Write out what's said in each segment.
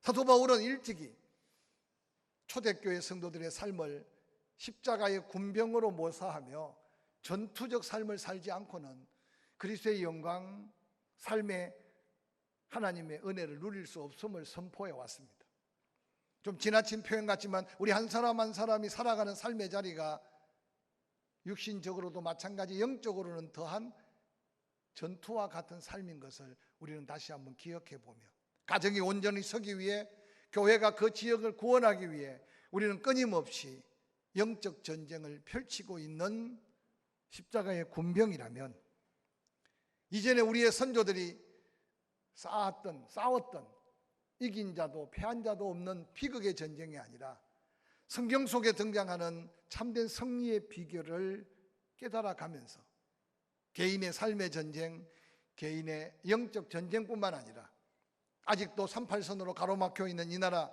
사도 바울은 일찍이 초대교회 성도들의 삶을 십자가의 군병으로 모사하며 전투적 삶을 살지 않고는 그리스도의 영광, 삶의 하나님의 은혜를 누릴 수 없음을 선포해 왔습니다. 좀 지나친 표현 같지만 우리 한 사람 한 사람이 살아가는 삶의 자리가 육신적으로도 마찬가지, 영적으로는 더한 전투와 같은 삶인 것을 우리는 다시 한번 기억해 보며, 가정이 온전히 서기 위해, 교회가 그 지역을 구원하기 위해 우리는 끊임없이 영적 전쟁을 펼치고 있는 십자가의 군병이라면, 이전에 우리의 선조들이 싸웠던 이긴 자도 패한 자도 없는 비극의 전쟁이 아니라 성경 속에 등장하는 참된 승리의 비결을 깨달아가면서 개인의 삶의 전쟁, 개인의 영적 전쟁뿐만 아니라 아직도 38선으로 가로막혀 있는 이 나라,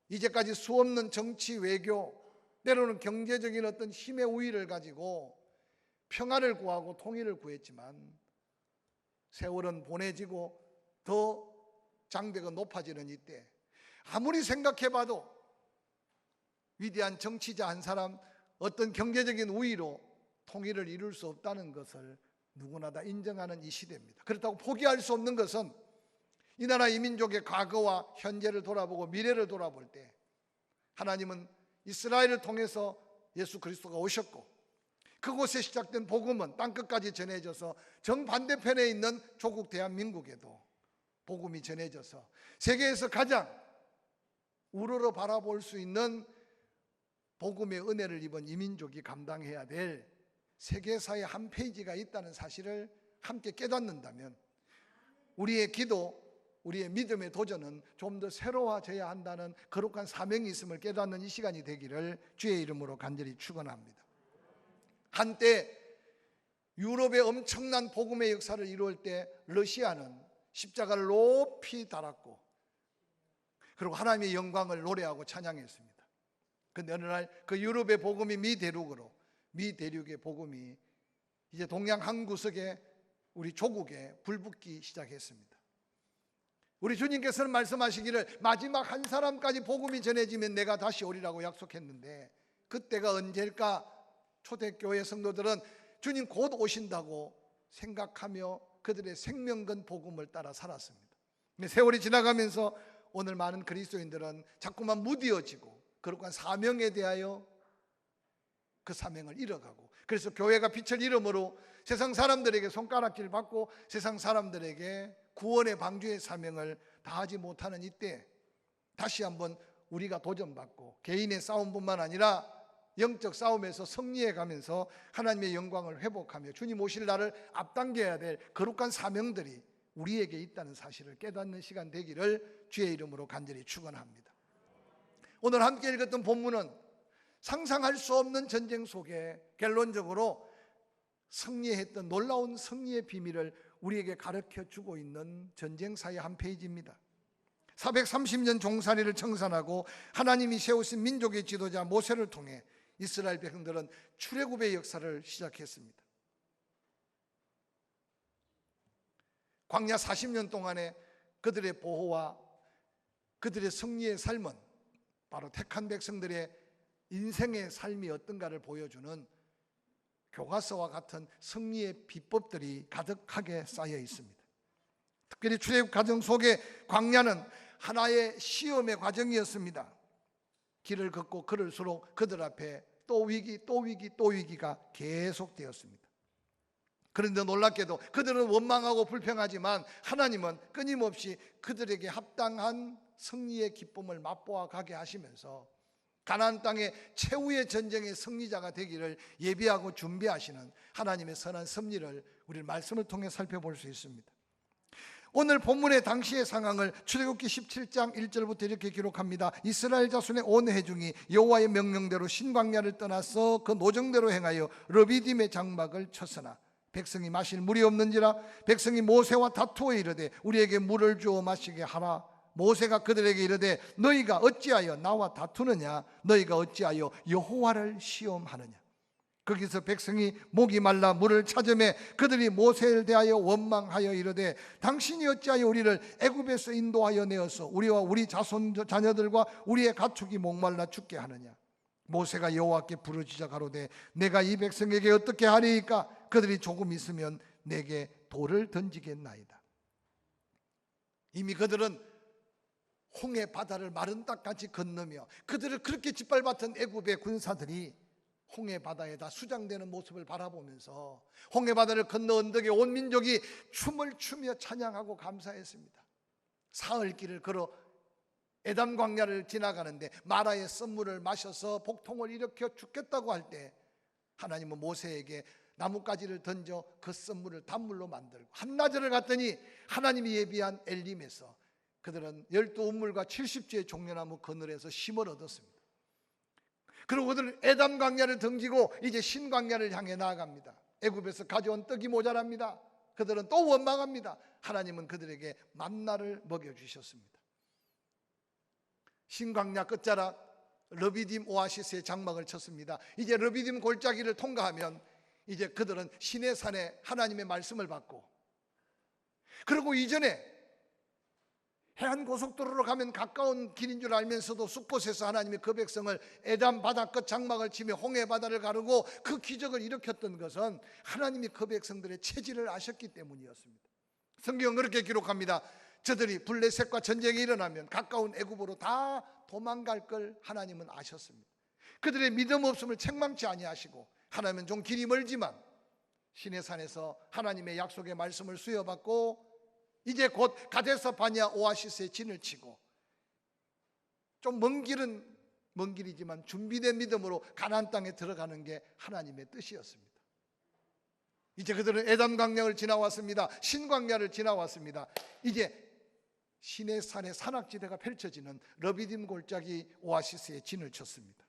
이제까지 수없는 정치, 외교, 때로는 경제적인 어떤 힘의 우위를 가지고 평화를 구하고 통일을 구했지만 세월은 보내지고 더 장벽은 높아지는 이때, 아무리 생각해봐도 위대한 정치자 한 사람, 어떤 경제적인 우위로 통일을 이룰 수 없다는 것을 누구나 다 인정하는 이 시대입니다. 그렇다고 포기할 수 없는 것은 이 나라 이 민족의 과거와 현재를 돌아보고 미래를 돌아볼 때 하나님은 이스라엘을 통해서 예수 그리스도가 오셨고, 그곳에 시작된 복음은 땅끝까지 전해져서 정반대편에 있는 조국 대한민국에도 복음이 전해져서 세계에서 가장 우러러 바라볼 수 있는 복음의 은혜를 입은 이 민족이 감당해야 될 세계사의 한 페이지가 있다는 사실을 함께 깨닫는다면 우리의 기도, 우리의 믿음의 도전은 좀 더 새로워져야 한다는 거룩한 사명이 있음을 깨닫는 이 시간이 되기를 주의 이름으로 간절히 축원합니다. 한때 유럽의 엄청난 복음의 역사를 이루을 때 러시아는 십자가를 높이 달았고, 그리고 하나님의 영광을 노래하고 찬양했습니다. 그런데 어느 날 그 유럽의 복음이 미 대륙의 복음이 이제 동양 한 구석에 우리 조국에 불붙기 시작했습니다. 우리 주님께서는 말씀하시기를 마지막 한 사람까지 복음이 전해지면 내가 다시 오리라고 약속했는데, 그때가 언제일까? 초대교회 성도들은 주님 곧 오신다고 생각하며 그들의 생명건 복음을 따라 살았습니다. 근데 세월이 지나가면서 오늘 많은 그리스도인들은 자꾸만 무뎌지고 거룩한 사명에 대하여 그 사명을 잃어가고, 그래서 교회가 빛을 잃음으로 세상 사람들에게 손가락질 받고 세상 사람들에게 구원의 방주의 사명을 다하지 못하는 이때 다시 한번 우리가 도전받고 개인의 싸움뿐만 아니라 영적 싸움에서 승리해 가면서 하나님의 영광을 회복하며 주님 오실 날을 앞당겨야 될 거룩한 사명들이 우리에게 있다는 사실을 깨닫는 시간 되기를 주의 이름으로 간절히 축원합니다. 오늘 함께 읽었던 본문은 상상할 수 없는 전쟁 속에 결론적으로 승리했던 놀라운 승리의 비밀을 우리에게 가르쳐 주고 있는 전쟁사의 한 페이지입니다. 430년 종살이를 청산하고 하나님이 세우신 민족의 지도자 모세를 통해 이스라엘 백성들은 출애굽의 역사를 시작했습니다. 광야 40년 동안의 그들의 보호와 그들의 승리의 삶은 바로 택한 백성들의 인생의 삶이 어떤가를 보여주는 교과서와 같은 승리의 비법들이 가득하게 쌓여 있습니다. 특별히 출애굽 과정 속에 광야는 하나의 시험의 과정이었습니다. 길을 걷고 걸을수록 그들 앞에 또 위기, 또 위기, 또 위기가 계속되었습니다. 그런데 놀랍게도 그들은 원망하고 불평하지만 하나님은 끊임없이 그들에게 합당한 승리의 기쁨을 맛보아 가게 하시면서 가나안 땅의 최후의 전쟁의 승리자가 되기를 예비하고 준비하시는 하나님의 선한 섭리를 우리 말씀을 통해 살펴볼 수 있습니다. 오늘 본문의 당시의 상황을 출애굽기 17장 1절부터 이렇게 기록합니다. 이스라엘 자손의 온 회중이 여호와의 명령대로 신광야를 떠나서 그 노정대로 행하여 르비딤의 장막을 쳤으나 백성이 마실 물이 없는지라 백성이 모세와 다투어 이르되 우리에게 물을 주어 마시게 하라. 모세가 그들에게 이르되 너희가 어찌하여 나와 다투느냐? 너희가 어찌하여 여호와를 시험하느냐? 거기서 백성이 목이 말라 물을 찾으매 그들이 모세를 대하여 원망하여 이르되 당신이 어찌하여 우리를 애굽에서 인도하여 내어서 우리와 우리 자손 자녀들과 우리의 가축이 목말라 죽게 하느냐. 모세가 여호와께 부르짖어 가로되 내가 이 백성에게 어떻게 하리이까. 그들이 조금 있으면 내게 돌을 던지겠나이다. 이미 그들은 홍해 바다를 마른 땅까지 건너며 그들을 그렇게 짓밟았던 애굽의 군사들이 홍해 바다에다 수장되는 모습을 바라보면서 홍해 바다를 건너 언덕에 온 민족이 춤을 추며 찬양하고 감사했습니다. 사흘길을 걸어 에담 광야를 지나가는데 마라의 썰물을 마셔서 복통을 일으켜 죽겠다고 할 때 하나님은 모세에게 나뭇가지를 던져 그 썰물을 단물로 만들고 한나절을 갔더니 하나님이 예비한 엘림에서 그들은 12운물과 70주의 종려나무 그늘에서 쉼을 얻었습니다. 그리고 그들은 에담 광야를 등지고 이제 신 광야를 향해 나아갑니다. 애굽에서 가져온 떡이 모자랍니다. 그들은 또 원망합니다. 하나님은 그들에게 만나를 먹여주셨습니다. 신 광야 끝자락 르비딤 오아시스의 장막을 쳤습니다. 이제 르비딤 골짜기를 통과하면 이제 그들은 시내 산에 하나님의 말씀을 받고, 그리고 이전에 해안 고속도로로 가면 가까운 길인 줄 알면서도 숲곳에서 하나님이 그 백성을 에담 바다 끝 장막을 치며 홍해 바다를 가르고 그 기적을 일으켰던 것은 하나님이 그 백성들의 체질을 아셨기 때문이었습니다. 성경은 그렇게 기록합니다. 저들이 블레셋과 전쟁이 일어나면 가까운 애굽으로 다 도망갈 걸 하나님은 아셨습니다. 그들의 믿음 없음을 책망치 아니하시고 하나님은 좀 길이 멀지만 시내산에서 하나님의 약속의 말씀을 수여받고 이제 곧 가데스 바냐 오아시스에 진을 치고 좀 먼 길은 먼 길이지만 준비된 믿음으로 가나안 땅에 들어가는 게 하나님의 뜻이었습니다. 이제 그들은 에담 광야를 지나왔습니다. 신광야를 지나왔습니다. 이제 시내산의 산악지대가 펼쳐지는 르비딤 골짜기 오아시스에 진을 쳤습니다.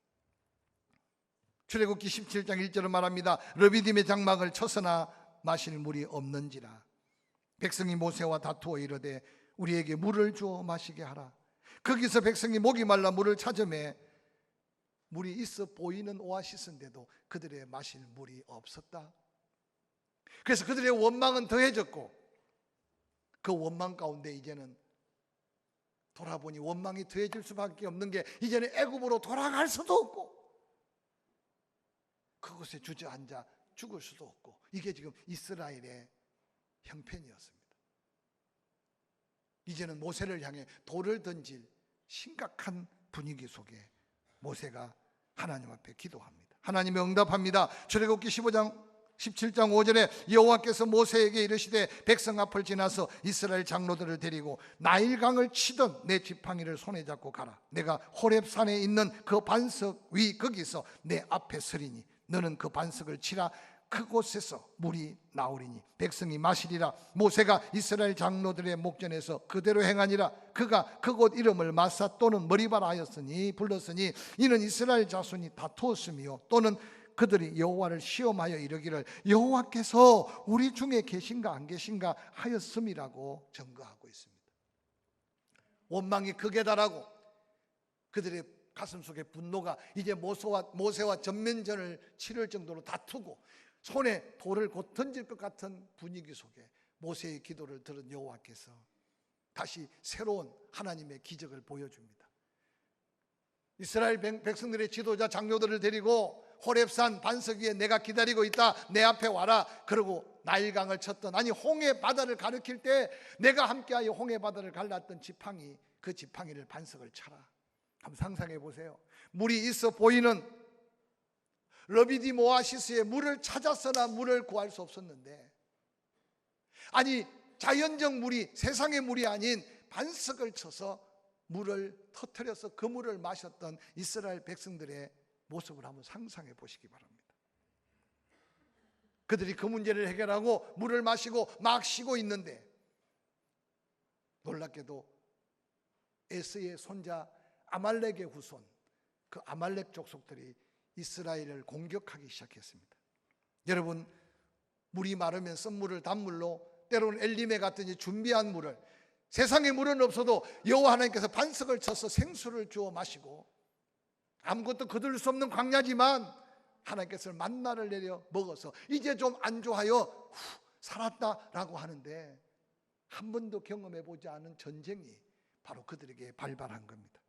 출애굽기 17장 1절을 말합니다. 르비딤의 장막을 쳤으나 마실 물이 없는지라. 백성이 모세와 다투어 이르되 우리에게 물을 주어 마시게 하라. 거기서 백성이 목이 말라 물을 찾으매 물이 있어 보이는 오아시스인데도 그들의 마실 물이 없었다. 그래서 그들의 원망은 더해졌고 그 원망 가운데 이제는 돌아보니 원망이 더해질 수밖에 없는 게 이제는 애굽으로 돌아갈 수도 없고 그곳에 주저앉아 죽을 수도 없고 이게 지금 이스라엘의 형편이었습니다. 이제는 모세를 향해 돌을 던질 심각한 분위기 속에 모세가 하나님 앞에 기도합니다. 하나님이 응답합니다. 출애굽기 15장 17장 5절에 여호와께서 모세에게 이르시되 백성 앞을 지나서 이스라엘 장로들을 데리고 나일강을 치던 내 지팡이를 손에 잡고 가라. 내가 호렙산에 있는 그 반석 위 거기서 내 앞에 서리니 너는 그 반석을 치라. 그곳에서 물이 나오리니 백성이 마시리라. 모세가 이스라엘 장로들의 목전에서 그대로 행하니라. 그가 그곳 이름을 마사 또는 머리바라 하였으니 불렀으니 이는 이스라엘 자손이 다투었으며 또는 그들이 여호와를 시험하여 이르기를 여호와께서 우리 중에 계신가 안 계신가 하였음이라고 증거하고 있습니다. 원망이 극에 달하고 그들의 가슴 속에 분노가 이제 모세와 전면전을 치를 정도로 다투고 손에 돌을 곧 던질 것 같은 분위기 속에 모세의 기도를 들은 여호와께서 다시 새로운 하나님의 기적을 보여줍니다. 이스라엘 백성들의 지도자 장로들을 데리고 호렙산 반석 위에 내가 기다리고 있다. 내 앞에 와라. 그러고 나일강을 쳤던, 아니 홍해 바다를 가리킬 때 내가 함께하여 홍해 바다를 갈랐던 지팡이, 그 지팡이를 반석을 차라. 한번 상상해 보세요. 물이 있어 보이는 르비딤 오아시스에 물을 찾았으나 물을 구할 수 없었는데, 아니 자연적 물이, 세상의 물이 아닌 반석을 쳐서 물을 터뜨려서 그 물을 마셨던 이스라엘 백성들의 모습을 한번 상상해 보시기 바랍니다. 그들이 그 문제를 해결하고 물을 마시고 막 쉬고 있는데 놀랍게도 에스의 손자 아말렉의 후손, 그 아말렉 족속들이 이스라엘을 공격하기 시작했습니다. 여러분, 물이 마르면 썬물을 단물로, 때로는 엘림에 갔더니 준비한 물을, 세상에 물은 없어도 여호와 하나님께서 반석을 쳐서 생수를 주어 마시고, 아무것도 거둘 수 없는 광야지만 하나님께서 만나를 내려 먹어서 이제 좀 안주하여 살았다라고 하는데, 한 번도 경험해 보지 않은 전쟁이 바로 그들에게 발발한 겁니다.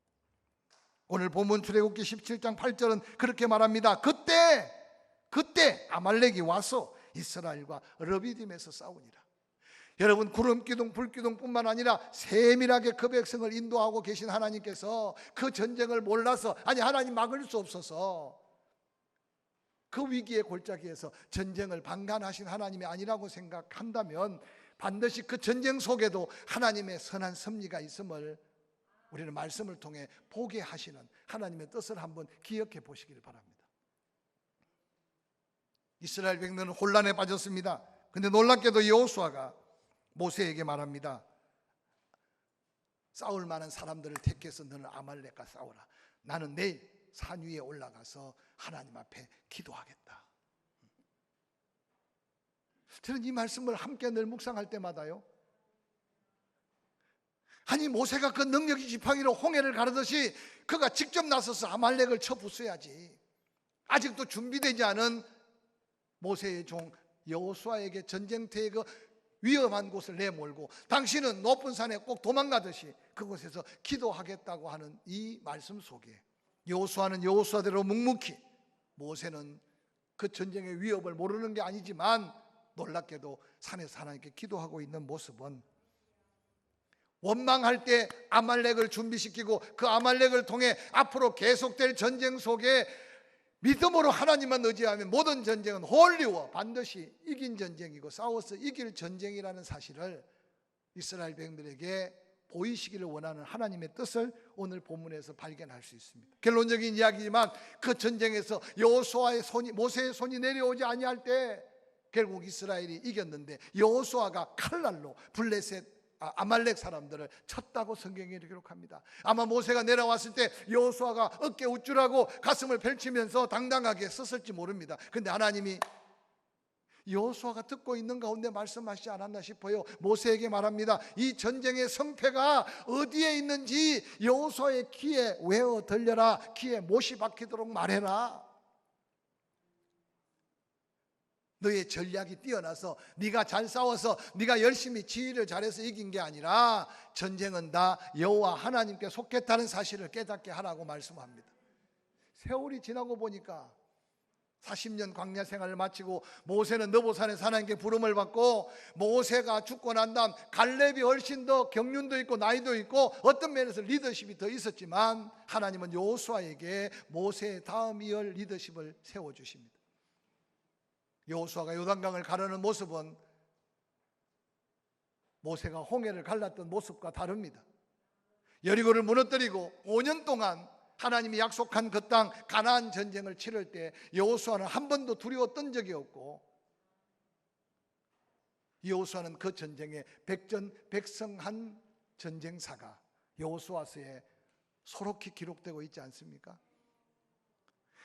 오늘 본문 출애굽기 17장 8절은 그렇게 말합니다. 그때 아말렉이 와서 이스라엘과 르비딤에서 싸우니라. 여러분, 구름 기둥 불 기둥뿐만 아니라 세밀하게 그 백성을 인도하고 계신 하나님께서 그 전쟁을 몰라서, 아니 하나님 막을 수 없어서 그 위기의 골짜기에서 전쟁을 방관하신 하나님이 아니라고 생각한다면 반드시 그 전쟁 속에도 하나님의 선한 섭리가 있음을 우리는 말씀을 통해 보게 하시는 하나님의 뜻을 한번 기억해 보시기를 바랍니다. 이스라엘 백성은 혼란에 빠졌습니다. 근데 놀랍게도 여호수아가 모세에게 말합니다. 싸울 만한 사람들을 택해서 너는 아말렉과 싸우라. 나는 내일 산 위에 올라가서 하나님 앞에 기도하겠다. 저는 이 말씀을 함께 늘 묵상할 때마다요, 아니 모세가 그 능력이 지팡이로 홍해를 가르듯이 그가 직접 나서서 아말렉을 쳐 부숴야지. 아직도 준비되지 않은 모세의 종 여호수아에게 전쟁터의 그 위험한 곳을 내몰고 당신은 높은 산에 꼭 도망가듯이 그곳에서 기도하겠다고 하는 이 말씀 속에 여호수아는 여호수아대로 묵묵히, 모세는 그 전쟁의 위협을 모르는 게 아니지만 놀랍게도 산에서 하나님께 기도하고 있는 모습은, 원망할 때 아말렉을 준비시키고 그 아말렉을 통해 앞으로 계속될 전쟁 속에 믿음으로 하나님만 의지하면 모든 전쟁은 홀리워 반드시 이긴 전쟁이고 싸워서 이길 전쟁이라는 사실을 이스라엘 백성들에게 보이시기를 원하는 하나님의 뜻을 오늘 본문에서 발견할 수 있습니다. 결론적인 이야기지만 그 전쟁에서 여호수아의 손이, 모세의 손이 내려오지 아니할 때 결국 이스라엘이 이겼는데 여호수아가 칼날로 아말렉 사람들을 쳤다고 성경에 기록합니다. 아마 모세가 내려왔을 때 여호수아가 어깨 우쭐하고 가슴을 펼치면서 당당하게 섰을지 모릅니다. 그런데 하나님이 여호수아가 듣고 있는 가운데 말씀하시지 않았나 싶어요. 모세에게 말합니다. 이 전쟁의 성패가 어디에 있는지 여호수아의 귀에 외어 들려라. 귀에 못이 박히도록 말해라. 너의 전략이 뛰어나서 네가 잘 싸워서 네가 열심히 지휘를 잘해서 이긴 게 아니라 전쟁은 다 여호와 하나님께 속했다는 사실을 깨닫게 하라고 말씀합니다. 세월이 지나고 보니까 40년 광야 생활을 마치고 모세는 느보산에서 하나님께 부름을 받고, 모세가 죽고 난 다음 갈렙이 훨씬 더 경륜도 있고 나이도 있고 어떤 면에서 리더십이 더 있었지만 하나님은 여호수아에게 모세의 다음 이을 리더십을 세워주십니다. 여호수아가 요단강을 가르는 모습은 모세가 홍해를 갈랐던 모습과 다릅니다. 여리고를 무너뜨리고 5년 동안 하나님이 약속한 그 땅 가나안 전쟁을 치를 때 여호수아는 한 번도 두려웠던 적이 없고, 여호수아는 그 전쟁에 백전백승한 전쟁사가 여호수아서에 소록히 기록되고 있지 않습니까?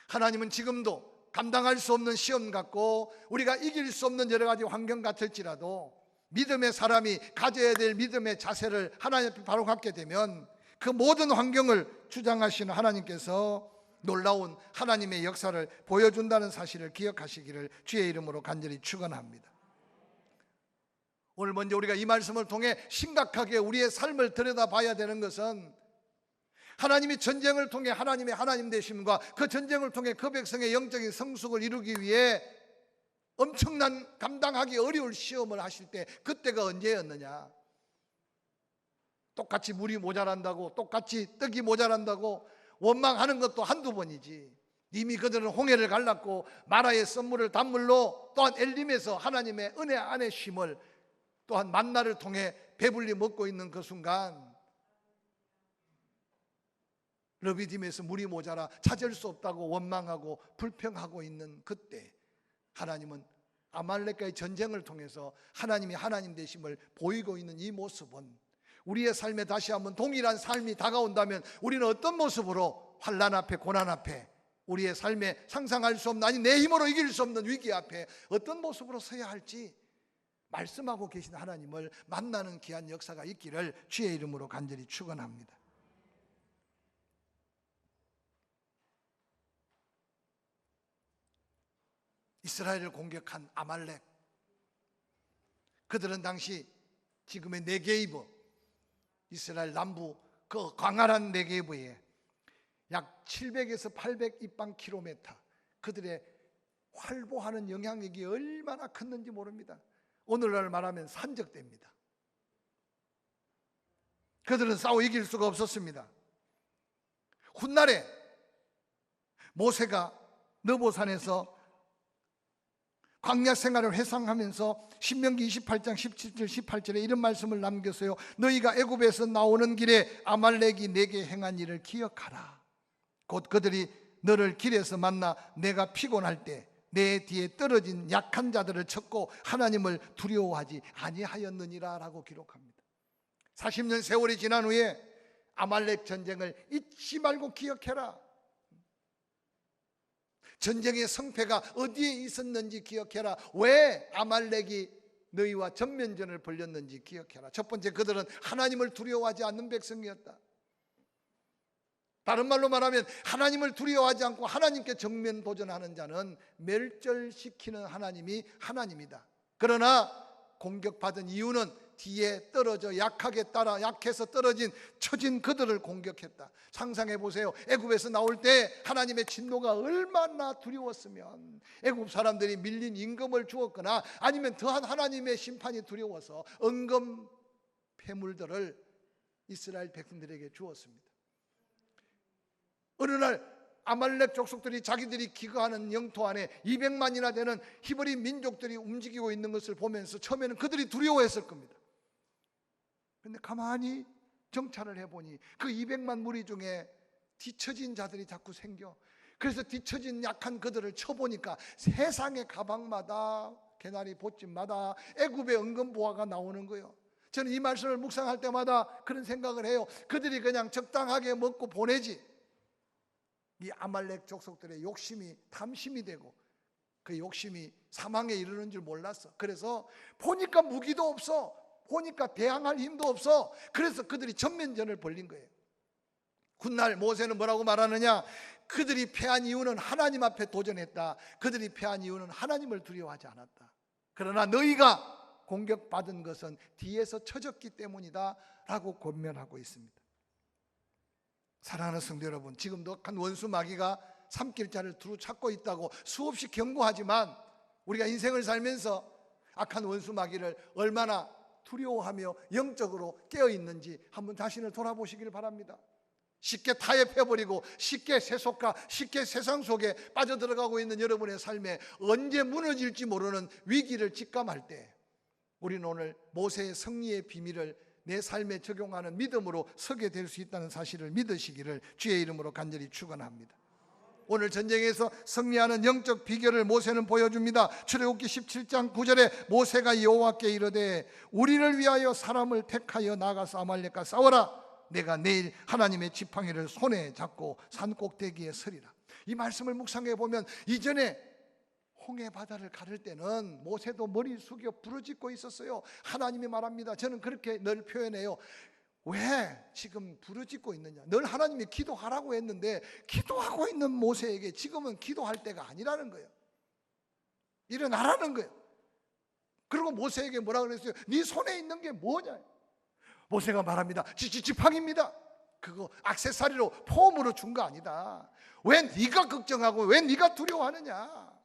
하나님은 지금도 감당할 수 없는 시험 같고 우리가 이길 수 없는 여러 가지 환경 같을지라도 믿음의 사람이 가져야 될 믿음의 자세를 하나님 앞에 바로 갖게 되면 그 모든 환경을 주장하시는 하나님께서 놀라운 하나님의 역사를 보여준다는 사실을 기억하시기를 주의 이름으로 간절히 축원합니다. 오늘 먼저 우리가 이 말씀을 통해 심각하게 우리의 삶을 들여다봐야 되는 것은, 하나님이 전쟁을 통해 하나님의 하나님 되심과 그 전쟁을 통해 그 백성의 영적인 성숙을 이루기 위해 엄청난 감당하기 어려울 시험을 하실 때 그때가 언제였느냐. 똑같이 물이 모자란다고, 똑같이 떡이 모자란다고 원망하는 것도 한두 번이지, 이미 그들은 홍해를 갈랐고 마라의 썬물을 단물로, 또한 엘림에서 하나님의 은혜 안에 쉼을, 또한 만나를 통해 배불리 먹고 있는 그 순간 르비딤에서 물이 모자라 찾을 수 없다고 원망하고 불평하고 있는 그때 하나님은 아말렉과의 전쟁을 통해서 하나님이 하나님 되심을 보이고 있는 이 모습은, 우리의 삶에 다시 한번 동일한 삶이 다가온다면 우리는 어떤 모습으로 환난 앞에, 고난 앞에, 우리의 삶에 상상할 수 없는, 아니 내 힘으로 이길 수 없는 위기 앞에 어떤 모습으로 서야 할지 말씀하고 계신 하나님을 만나는 귀한 역사가 있기를 주의 이름으로 간절히 축원합니다. 이스라엘을 공격한 아말렉, 그들은 당시 지금의 네게이브, 이스라엘 남부 그 광활한 네게이브에 약 700에서 800 입방킬로미터, 그들의 활보하는 영향력이 얼마나 컸는지 모릅니다. 오늘날 말하면 산적대입니다. 그들은 싸워 이길 수가 없었습니다. 훗날에 모세가 느보산에서 광야 생활을 회상하면서 신명기 28장 17절 18절에 이런 말씀을 남겼어요. 너희가 애굽에서 나오는 길에 아말렉이 내게 행한 일을 기억하라. 곧 그들이 너를 길에서 만나 내가 피곤할 때 내 뒤에 떨어진 약한 자들을 쳤고 하나님을 두려워하지 아니하였느니라 라고 기록합니다. 40년 세월이 지난 후에 아말렉 전쟁을 잊지 말고 기억해라. 전쟁의 성패가 어디에 있었는지 기억해라. 왜 아말렉이 너희와 전면전을 벌였는지 기억해라. 첫 번째, 그들은 하나님을 두려워하지 않는 백성이었다. 다른 말로 말하면 하나님을 두려워하지 않고 하나님께 정면 도전하는 자는 멸절시키는 하나님이 하나님이다. 그러나 공격받은 이유는 뒤에 떨어져 약해서 떨어진 처진 그들을 공격했다. 상상해 보세요. 애굽에서 나올 때 하나님의 진노가 얼마나 두려웠으면, 애굽 사람들이 밀린 임금을 주었거나 아니면 더한 하나님의 심판이 두려워서 은금 폐물들을 이스라엘 백성들에게 주었습니다. 어느 날 아말렉 족속들이 자기들이 기거하는 영토 안에 200만이나 되는 히브리 민족들이 움직이고 있는 것을 보면서 처음에는 그들이 두려워했을 겁니다. 그런데 가만히 정찰을 해보니 그 200만 무리 중에 뒤처진 자들이 자꾸 생겨. 그래서 뒤처진 약한 그들을 쳐보니까 세상의 가방마다, 개나리 보찜마다 애굽의 은금보화가 나오는 거예요. 저는 이 말씀을 묵상할 때마다 그런 생각을 해요. 그들이 그냥 적당하게 먹고 보내지, 이 아말렉 족속들의 욕심이 탐심이 되고 그 욕심이 사망에 이르는 줄 몰랐어. 그래서 보니까 무기도 없어, 보니까 대항할 힘도 없어. 그래서 그들이 전면전을 벌린 거예요. 훗날 모세는 뭐라고 말하느냐? 그들이 패한 이유는 하나님 앞에 도전했다. 그들이 패한 이유는 하나님을 두려워하지 않았다. 그러나 너희가 공격받은 것은 뒤에서 쳐졌기 때문이다 라고 권면하고 있습니다. 사랑하는 성도 여러분, 지금도 악한 원수 마귀가 삼킬 자를 두루 찾고 있다고 수없이 경고하지만 우리가 인생을 살면서 악한 원수 마귀를 얼마나 두려워하며 영적으로 깨어있는지 한번 자신을 돌아보시길 바랍니다. 쉽게 타협해버리고 쉽게 세속과 쉽게 세상 속에 빠져들어가고 있는 여러분의 삶에 언제 무너질지 모르는 위기를 직감할 때 우리는 오늘 모세의 승리의 비밀을 내 삶에 적용하는 믿음으로 서게 될 수 있다는 사실을 믿으시기를 주의 이름으로 간절히 축원합니다. 오늘 전쟁에서 승리하는 영적 비결을 모세는 보여줍니다. 출애굽기 17장 9절에 모세가 여호와께 이르되 우리를 위하여 사람을 택하여 나가서 아말렉과 싸워라. 내가 내일 하나님의 지팡이를 손에 잡고 산 꼭대기에 서리라. 이 말씀을 묵상해 보면 이전에 홍해 바다를 가를 때는 모세도 머리 숙여 부르짖고 있었어요. 하나님이 말합니다. 저는 그렇게 늘 표현해요. 왜 지금 부르짖고 있느냐? 늘 하나님이 기도하라고 했는데 기도하고 있는 모세에게 지금은 기도할 때가 아니라는 거예요. 일어나라는 거예요. 그리고 모세에게 뭐라 그랬어요? 네 손에 있는 게 뭐냐? 모세가 말합니다. 지팡이입니다. 그거 액세서리로 폼으로 준 거 아니다. 왜 네가 걱정하고 왜 네가 두려워하느냐?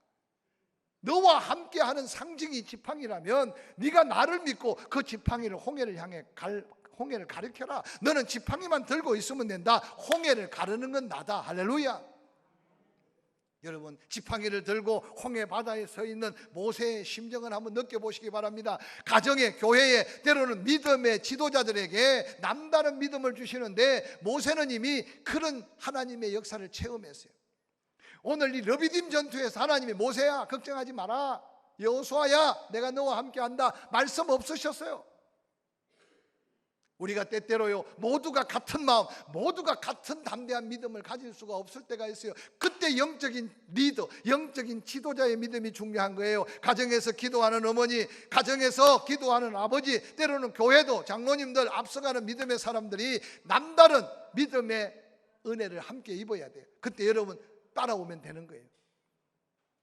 너와 함께하는 상징이 지팡이라면 네가 나를 믿고 그 지팡이를 홍해를 향해 홍해를 가르쳐라. 너는 지팡이만 들고 있으면 된다. 홍해를 가르는 건 나다. 할렐루야. 여러분, 지팡이를 들고 홍해 바다에 서 있는 모세의 심정을 한번 느껴보시기 바랍니다. 가정에, 교회에, 때로는 믿음의 지도자들에게 남다른 믿음을 주시는데 모세는 이미 그런 하나님의 역사를 체험했어요. 오늘 이 르비딤 전투에서 하나님이 모세야 걱정하지 마라, 여호수아야 내가 너와 함께한다 말씀 없으셨어요. 우리가 때때로요 모두가 같은 마음, 모두가 같은 담대한 믿음을 가질 수가 없을 때가 있어요. 그때 영적인 리더, 영적인 지도자의 믿음이 중요한 거예요. 가정에서 기도하는 어머니, 가정에서 기도하는 아버지, 때로는 교회도 장로님들, 앞서가는 믿음의 사람들이 남다른 믿음의 은혜를 함께 입어야 돼요. 그때 여러분 따라오면 되는 거예요.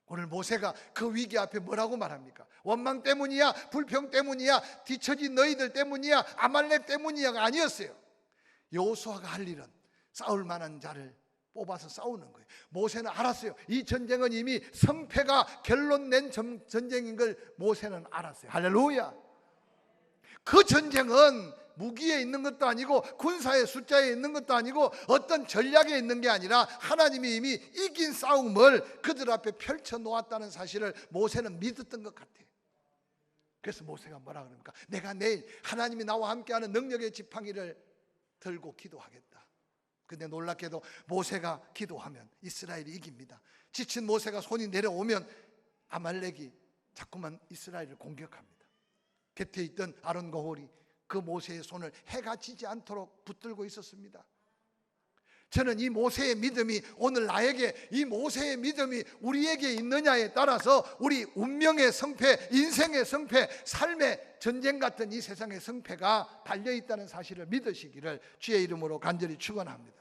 오늘 모세가 그 위기 앞에 뭐라고 말합니까? 원망 때문이야, 불평 때문이야, 뒤처진 너희들 때문이야, 아말렉 때문이야가 아니었어요. 여호수아가 할 일은 싸울 만한 자를 뽑아서 싸우는 거예요. 모세는 알았어요. 이 전쟁은 이미 성패가 결론 낸 전쟁인 걸 모세는 알았어요. 할렐루야. 그 전쟁은 무기에 있는 것도 아니고 군사의 숫자에 있는 것도 아니고 어떤 전략에 있는 게 아니라 하나님이 이미 이긴 싸움을 그들 앞에 펼쳐 놓았다는 사실을 모세는 믿었던 것 같아요. 그래서 모세가 뭐라 그럽니까? 내가 내일 하나님이 나와 함께하는 능력의 지팡이를 들고 기도하겠다. 근데 놀랍게도 모세가 기도하면 이스라엘이 이깁니다. 지친 모세가 손이 내려오면 아말렉이 자꾸만 이스라엘을 공격합니다. 곁에 있던 아론과 홀이 그 모세의 손을 해가 지지 않도록 붙들고 있었습니다. 저는 이 모세의 믿음이 오늘 나에게, 이 모세의 믿음이 우리에게 있느냐에 따라서 우리 운명의 성패, 인생의 성패, 삶의 전쟁 같은 이 세상의 성패가 달려있다는 사실을 믿으시기를 주의 이름으로 간절히 축원합니다.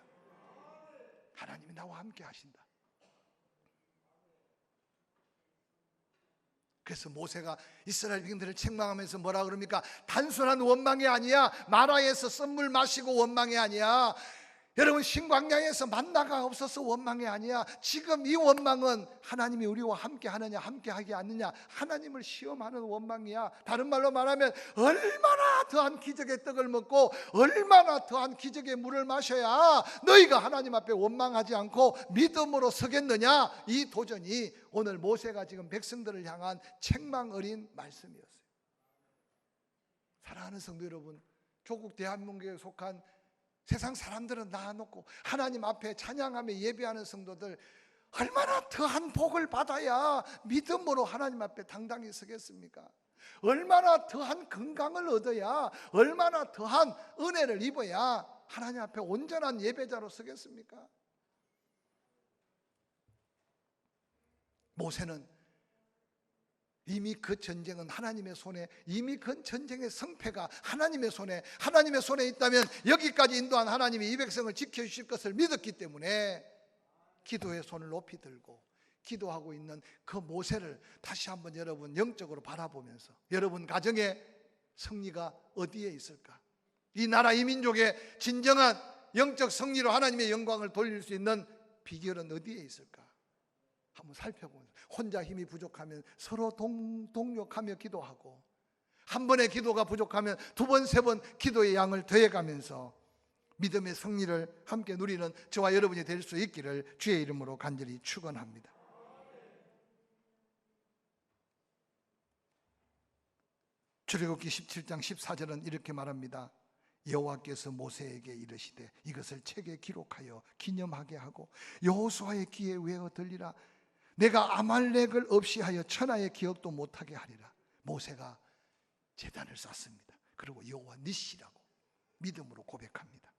하나님이 나와 함께 하신다. 그래서 모세가 이스라엘 백성들을 책망하면서 뭐라 그럽니까? 단순한 원망이 아니야. 마라에서 쓴물 마시고 원망이 아니야. 여러분, 신광야에서 만나가 없어서 원망이 아니야. 지금 이 원망은 하나님이 우리와 함께 하느냐 함께 하지 않느냐, 하나님을 시험하는 원망이야. 다른 말로 말하면 얼마나 더한 기적의 떡을 먹고 얼마나 더한 기적의 물을 마셔야 너희가 하나님 앞에 원망하지 않고 믿음으로 서겠느냐. 이 도전이 오늘 모세가 지금 백성들을 향한 책망 어린 말씀이었어요. 사랑하는 성도 여러분, 조국 대한민국에 속한 세상 사람들은 놔놓고 하나님 앞에 찬양하며 예배하는 성도들, 얼마나 더한 복을 받아야 믿음으로 하나님 앞에 당당히 서겠습니까? 얼마나 더한 건강을 얻어야, 얼마나 더한 은혜를 입어야 하나님 앞에 온전한 예배자로 서겠습니까? 모세는 이미 그 전쟁은 하나님의 손에, 이미 그 전쟁의 성패가 하나님의 손에 있다면 여기까지 인도한 하나님이 이 백성을 지켜주실 것을 믿었기 때문에 기도의 손을 높이 들고 기도하고 있는 그 모세를 다시 한번 여러분 영적으로 바라보면서, 여러분 가정의 승리가 어디에 있을까? 이 나라 이 민족의 진정한 영적 승리로 하나님의 영광을 돌릴 수 있는 비결은 어디에 있을까? 한번 살펴보면서, 혼자 힘이 부족하면 서로 동력하며 기도하고, 한 번의 기도가 부족하면 두 번, 세 번 기도의 양을 더해가면서 믿음의 승리를 함께 누리는 저와 여러분이 될 수 있기를 주의 이름으로 간절히 축원합니다. 출애굽기 17장 14절은 이렇게 말합니다. 여호와께서 모세에게 이르시되 이것을 책에 기록하여 기념하게 하고 여호수아의 귀에 외어 들리라. 내가 아말렉을 없이 하여 천하의 기억도 못하게 하리라. 모세가 제단을 쌓습니다. 그리고 여호와 니시라고 믿음으로 고백합니다.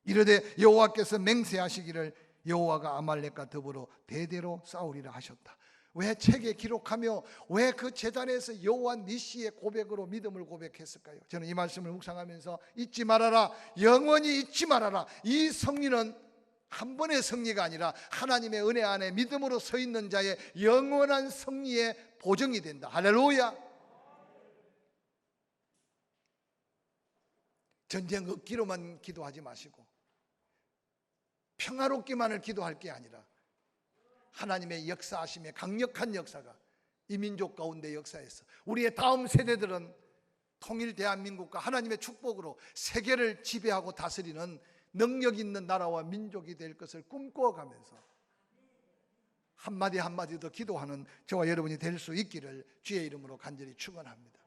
이르되 여호와께서 맹세하시기를 여호와가 아말렉과 더불어 대대로 싸우리라 하셨다. 왜 책에 기록하며 왜 그 제단에서 여호와 니시의 고백으로 믿음을 고백했을까요? 저는 이 말씀을 묵상하면서 잊지 말아라, 영원히 잊지 말아라. 이 승리는 한 번의 승리가 아니라 하나님의 은혜 안에 믿음으로 서 있는 자의 영원한 승리의 보증이 된다. 할렐루야. 전쟁 얻기로만 기도하지 마시고 평화롭기만을 기도할 게 아니라 하나님의 역사하심의 강력한 역사가 이 민족 가운데 역사에서 우리의 다음 세대들은 통일 대한민국과 하나님의 축복으로 세계를 지배하고 다스리는 능력 있는 나라와 민족이 될 것을 꿈꿔가면서 한마디 한마디 더 기도하는 저와 여러분이 될 수 있기를 주의 이름으로 간절히 축원합니다.